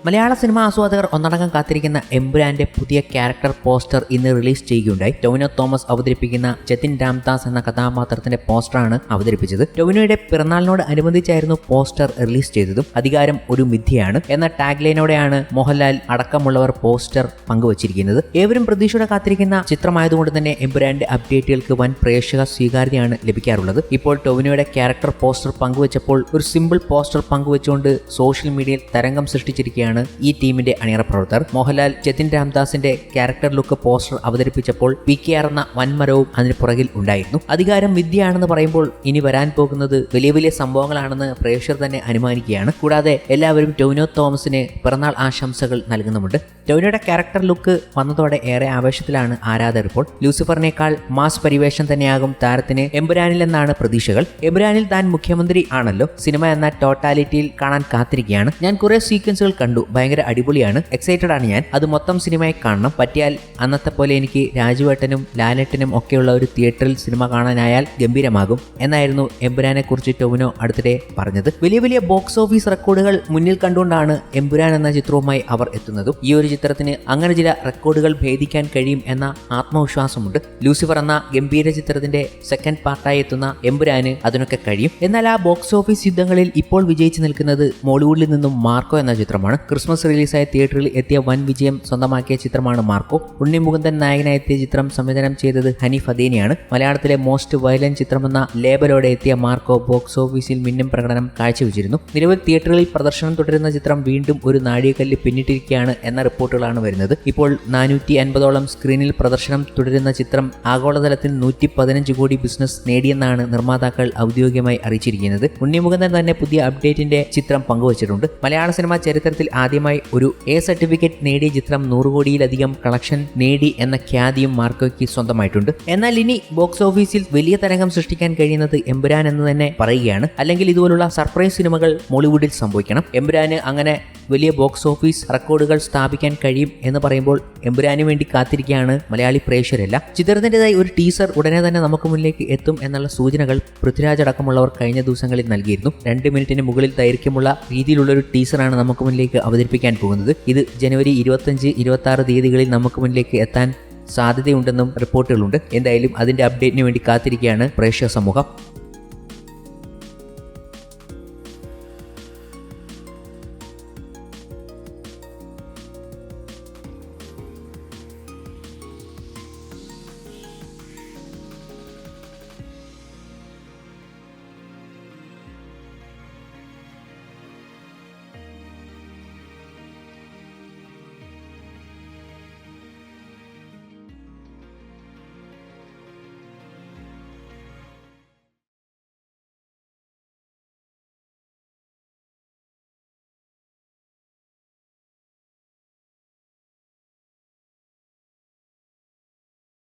മലയാള cinema ആസ്വാദകർ ഒന്നടങ്കം കാത്തിരിക്കുന്ന എമ്പുരാന്റെ പുതിയ ക്യാരക്ടർ പോസ്റ്റർ ഇന്ന് റിലീസ് ചെയ്യുകയുണ്ടായി. ടൊവിനോ തോമസ് അവതരിപ്പിക്കുന്ന ജതിൻ രാംദാസ് എന്ന കഥാപാത്രത്തിന്റെ പോസ്റ്ററാണ് അവതരിപ്പിച്ചത്. ടൊവിനോയുടെ പിറന്നാളിനോട് അനുബന്ധിച്ചായിരുന്നു പോസ്റ്റർ റിലീസ് ചെയ്തതും. അധികാരം ഒരു മിഥ്യയാണ് എന്ന ടാഗ്ലൈനോടെയാണ് മോഹൻലാൽ അടക്കമുള്ളവർ പോസ്റ്റർ പങ്കുവച്ചിരിക്കുന്നത്. ഏവരും പ്രതീക്ഷയോടെ കാത്തിരിക്കുന്ന ചിത്രമായതുകൊണ്ട് തന്നെ എമ്പുരാന്റെ അപ്ഡേറ്റുകൾക്ക് വൻ പ്രേക്ഷക സ്വീകാര്യതയാണ് ലഭിക്കാറുള്ളത്. ഇപ്പോൾ ടൊവിനോയുടെ ക്യാരക്ടർ പോസ്റ്റർ പങ്കുവച്ചപ്പോൾ ഒരു സിമ്പിൾ പോസ്റ്റർ പങ്കുവച്ചുകൊണ്ട് സോഷ്യൽ മീഡിയയിൽ തരംഗം സൃഷ്ടിച്ചിരിക്കുകയാണ് ഈ ടീമിന്റെ അണിയറ പ്രവർത്തകർ. മോഹൻലാൽ ജതിൻ രാംദാസിന്റെ ക്യാരക്ടർ ലുക്ക് പോസ്റ്റർ അവതരിപ്പിച്ചപ്പോൾ PKR എന്ന വൻമരവും അതിന് പുറകിൽ ഉണ്ടായിരുന്നു. അധികാരം വിദ്യയാണെന്ന് പറയുമ്പോൾ ഇനി വരാൻ പോകുന്നത് വലിയ വലിയ സംഭവങ്ങളാണെന്ന് പ്രേക്ഷകർ തന്നെ അനുമാനിക്കുകയാണ്. കൂടാതെ എല്ലാവരും ടൊവിനോ തോമസിന് പിറന്നാൾ ആശംസകൾ നൽകുന്നുമുണ്ട്. ടൊവിനോയുടെ ക്യാരക്ടർ ലുക്ക് വന്നതോടെ ഏറെ ആവേശത്തിലാണ് ആരാധകർ. ഇപ്പോൾ ലൂസിഫറിനേക്കാൾ മാസ് പരിവേഷം തന്നെയാകും താരത്തിന് എമ്പുരാനിൽ എന്നാണ് പ്രതീക്ഷകൾ. എമ്പുരാനിൽ താൻ മുഖ്യമന്ത്രി ആണല്ലോ. സിനിമ എന്ന ടോട്ടാലിറ്റിയിൽ കാണാൻ കാത്തിരിക്കുകയാണ്. ഞാൻ കുറെ സീക്വൻസുകൾ കണ്ടു. ഭയങ്കര അടിപൊളിയാണ്. എക്സൈറ്റഡ് ആണ് ഞാൻ. അത് മൊത്തം സിനിമയായി കാണണം. പറ്റിയാൽ അന്നത്തെ പോലെ എനിക്ക് രാജുവേട്ടനും ലാലേട്ടനും ഒക്കെയുള്ള ഒരു തിയേറ്ററിൽ സിനിമ കാണാനായാൽ ഗംഭീരമാകും എന്നായിരുന്നു എമ്പുരാനെ കുറിച്ച് ടൊവിനോ അടുത്തിടെ പറഞ്ഞത്. വലിയ വലിയ ബോക്സ് ഓഫീസ് റെക്കോർഡുകൾ മുന്നിൽ കണ്ടുകൊണ്ടാണ് എമ്പുരാൻ എന്ന ചിത്രവുമായി അവർ എത്തുന്നതും. ഈ ഒരു ചിത്രത്തിന് അങ്ങനെ ചില റെക്കോർഡുകൾ ഭേദിക്കാൻ കഴിയും എന്ന ആത്മവിശ്വാസമുണ്ട്. ലൂസിഫർ എന്ന ഗംഭീര ചിത്രത്തിന്റെ സെക്കൻഡ് പാർട്ടായി എത്തുന്ന എമ്പുരാന് അതിനൊക്കെ കഴിയും. എന്നാൽ ആ ബോക്സ് ഓഫീസ് യുദ്ധങ്ങളിൽ ഇപ്പോൾ വിജയിച്ചു നിൽക്കുന്നത് മോളിവുഡിൽ നിന്നും മാർക്കോ എന്ന ചിത്രമാണ്. ക്രിസ്മസ് റിലീസായ തിയേറ്ററിൽ എത്തിയ വൻ വിജയം സ്വന്തമാക്കിയ ചിത്രമാണ് മാർക്കോ. ഉണ്ണി മുകുന്ദൻ നായകനായി എത്തിയ ചിത്രം സംവിധാനം ചെയ്തത് ഹനീഫ് അദീനിയാണ്. മലയാളത്തിലെ മോസ്റ്റ് വയലന്റ് ചിത്രമെന്ന ലേബലോടെ എത്തിയ മാർക്കോ ബോക്സ് ഓഫീസിൽ മിന്നും പ്രകടനം കാഴ്ചവെച്ചിരുന്നു. നിലവിൽ തിയേറ്ററുകളിൽ പ്രദർശനം തുടരുന്ന ചിത്രം വീണ്ടും ഒരു നാഴികക്കല്ല് പിന്നിട്ടിരിക്കുകയാണ് എന്ന റിപ്പോർട്ടുകളാണ് വരുന്നത്. ഇപ്പോൾ 450ഓളം സ്ക്രീനിൽ പ്രദർശനം തുടരുന്ന ചിത്രം ആഗോളതലത്തിൽ 115 കോടി ബിസിനസ് നേടിയെന്നാണ് നിർമ്മാതാക്കൾ ഔദ്യോഗികമായി അറിയിച്ചിരിക്കുന്നത്. ഉണ്ണി മുകുന്ദൻ തന്നെ പുതിയ അപ്ഡേറ്റിന്റെ ചിത്രം പങ്കുവച്ചിട്ടുണ്ട്. മലയാള സിനിമാ ചരിത്രത്തിൽ ആദ്യമായി ഒരു A സർട്ടിഫിക്കറ്റ് നേടിയ ചിത്രം 100 കോടിയിലധികം കളക്ഷൻ നേടി എന്ന ഖ്യാതിയും മാർക്കോയ്ക്ക് സ്വന്തമായിട്ടുണ്ട്. എന്നാൽ ഇനി ബോക്സ് ഓഫീസിൽ വലിയ തരംഗം സൃഷ്ടിക്കാൻ കഴിയുന്നത് എമ്പുരാൻ എന്ന് തന്നെ പറയുകയാണ്. അല്ലെങ്കിൽ ഇതുപോലുള്ള സർപ്രൈസ് സിനിമകൾ മോളിവുഡിൽ സംഭവിക്കണം. എമ്പുരാന് അങ്ങനെ വലിയ ബോക്സ് ഓഫീസ് റെക്കോർഡുകൾ സ്ഥാപിക്കാൻ കഴിയും എന്ന് പറയുമ്പോൾ എമ്പുരാന് വേണ്ടി കാത്തിരിക്കുകയാണ് മലയാളി പ്രേക്ഷകരെല്ലാം. ചിത്രത്തിൻ്റെതായി ഒരു ടീസർ ഉടനെ തന്നെ നമുക്ക് മുന്നിലേക്ക് എത്തും എന്നുള്ള സൂചനകൾ പൃഥ്വിരാജ് അടക്കമുള്ളവർ കഴിഞ്ഞ ദിവസങ്ങളിൽ നൽകിയിരുന്നു. 2 മിനിറ്റിന് മുകളിൽ ദൈർഘ്യമുള്ള രീതിയിലുള്ള ഒരു ടീസറാണ് നമുക്ക് മുന്നിലേക്ക് അവതരിപ്പിക്കാൻ പോകുന്നത്. ഇത് ജനുവരി 25-26 തീയതികളിൽ നമുക്ക് മുന്നിലേക്ക് എത്താൻ സാധ്യതയുണ്ടെന്നും റിപ്പോർട്ടുകളുണ്ട്. എന്തായാലും അതിന്റെ അപ്ഡേറ്റിന് വേണ്ടി കാത്തിരിക്കുകയാണ് പ്രേക്ഷക സമൂഹം.